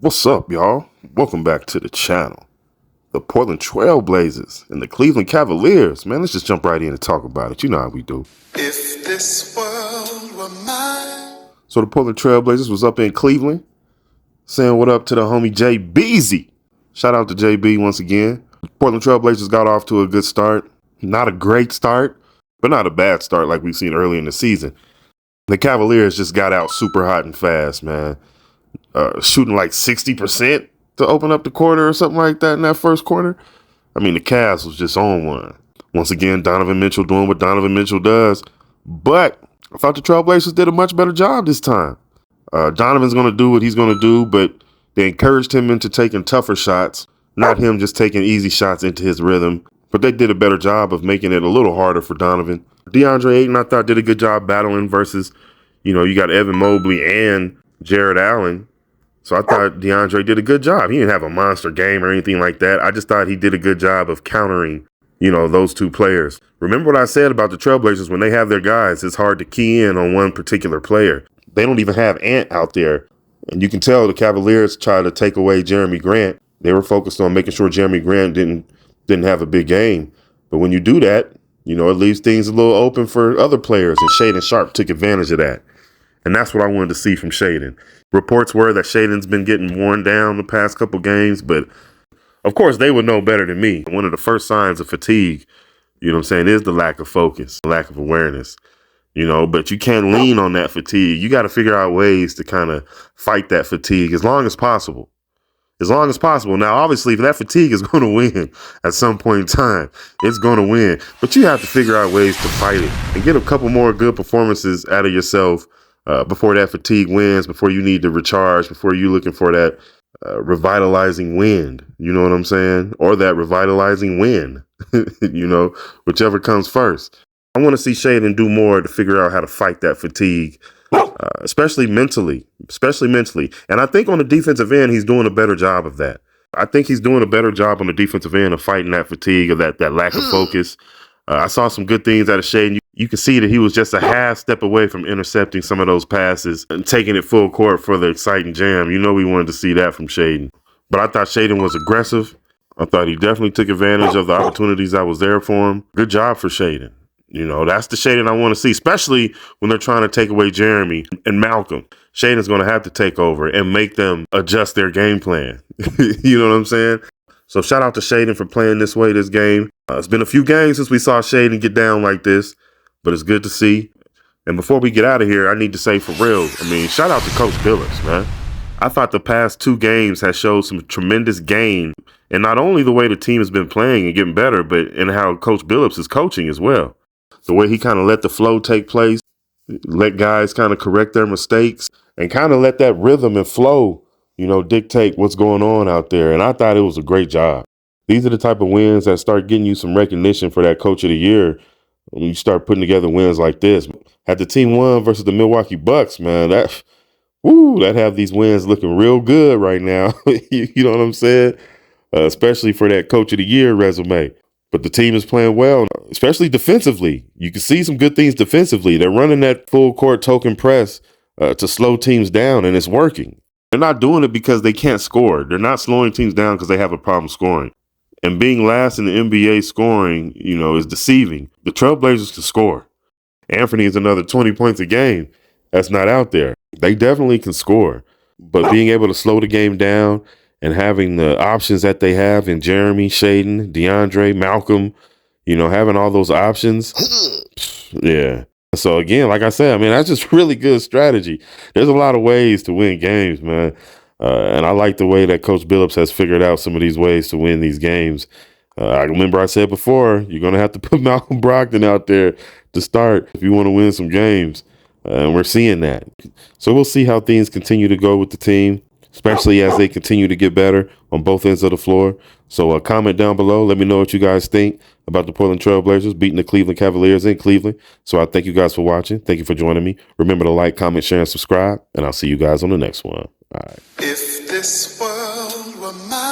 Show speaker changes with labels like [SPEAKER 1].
[SPEAKER 1] What's up, y'all? Welcome back to the channel. The Portland Trail Blazers and the Cleveland Cavaliers. Man, let's just jump right in and talk about it. You know how we do.
[SPEAKER 2] If this world were mine.
[SPEAKER 1] So the Portland Trail Blazers was up in Cleveland, saying what up to the homie JBZ. Shout out to JB once again. Portland Trail Blazers got off to a good start. Not a great start, but not a bad start like we've seen early in the season. The Cavaliers just got out super hot and fast, man. Shooting like 60% to open up the quarter or something like that in that first quarter. I mean, the Cavs was just on one. Once again, Donovan Mitchell doing what Donovan Mitchell does. But I thought the Trailblazers did a much better job this time. Donovan's going to do what he's going to do, but they encouraged him into taking tougher shots, not him just taking easy shots into his rhythm. But they did a better job of making it a little harder for Donovan. DeAndre Ayton, I thought, did a good job battling versus, you got Evan Mobley and Jared Allen. So I thought DeAndre did a good job. He didn't have a monster game or anything like that. I just thought he did a good job of countering, those two players. Remember what I said about the Trailblazers, when they have their guys, it's hard to key in on one particular player. They don't even have Ant out there. And you can tell the Cavaliers tried to take away Jeremy Grant. They were focused on making sure Jeremy Grant didn't have a big game. But when you do that, it leaves things a little open for other players. And Shaedon Sharpe took advantage of that. And that's what I wanted to see from Shaedon. Reports were that Shaedon's been getting worn down the past couple games, but of course they would know better than me. One of the first signs of fatigue, is the lack of focus, lack of awareness, but you can't lean on that fatigue. You got to figure out ways to kind of fight that fatigue as long as possible. As long as possible. Now, obviously, if that fatigue is going to win at some point in time, it's going to win. But you have to figure out ways to fight it and get a couple more good performances out of yourself before that fatigue wins, before you need to recharge, before you're looking for that revitalizing wind, you know what I'm saying? Or that revitalizing win, whichever comes first. I want to see Shaedon do more to figure out how to fight that fatigue, especially mentally. And I think on the defensive end, he's doing a better job of that. I think he's doing a better job on the defensive end of fighting that fatigue, of that lack of focus. I saw some good things out of Shaedon. You can see that he was just a half step away from intercepting some of those passes and taking it full court for the exciting jam. We wanted to see that from Shaedon. But I thought Shaedon was aggressive. I thought he definitely took advantage of the opportunities that was there for him. Good job for Shaedon. That's the Shaedon I want to see, especially when they're trying to take away Jeremy and Malcolm. Shaedon's going to have to take over and make them adjust their game plan. You know what I'm saying? So shout out to Shaedon for playing this way this game. It's been a few games since we saw Shaedon get down like this, but it's good to see. And before we get out of here, I need to say for real, shout out to Coach Billups, man. I thought the past two games has showed some tremendous gain, and not only the way the team has been playing and getting better, but in how Coach Billups is coaching as well. The way he kind of let the flow take place, let guys kind of correct their mistakes, and kind of let that rhythm and flow, dictate what's going on out there. And I thought it was a great job. These are the type of wins that start getting you some recognition for that Coach of the Year when you start putting together wins like this. Had the team won versus the Milwaukee Bucks, man, that have these wins looking real good right now. You know what I'm saying? Especially for that Coach of the Year resume. But the team is playing well, especially defensively. You can see some good things defensively. They're running that full court token press to slow teams down, and it's working. They're not doing it because they can't score. They're not slowing teams down because they have a problem scoring. And being last in the NBA scoring, is deceiving. The Trailblazers can score. Anthony is another 20 points a game. That's not out there. They definitely can score. But being able to slow the game down and having the options that they have in Jeremy, Shaedon, DeAndre, Malcolm, having all those options. Yeah. So again, like I said, that's just really good strategy. There's a lot of ways to win games, man. And I like the way that Coach Billups has figured out some of these ways to win these games. I remember I said before, you're going to have to put Malcolm Brogdon out there to start if you want to win some games. And we're seeing that. So we'll see how things continue to go with the team, especially as they continue to get better on both ends of the floor. So comment down below. Let me know what you guys think about the Portland Trail Blazers beating the Cleveland Cavaliers in Cleveland. So I thank you guys for watching. Thank you for joining me. Remember to like, comment, share, and subscribe. And I'll see you guys on the next one. All right.
[SPEAKER 2] If this world were mine.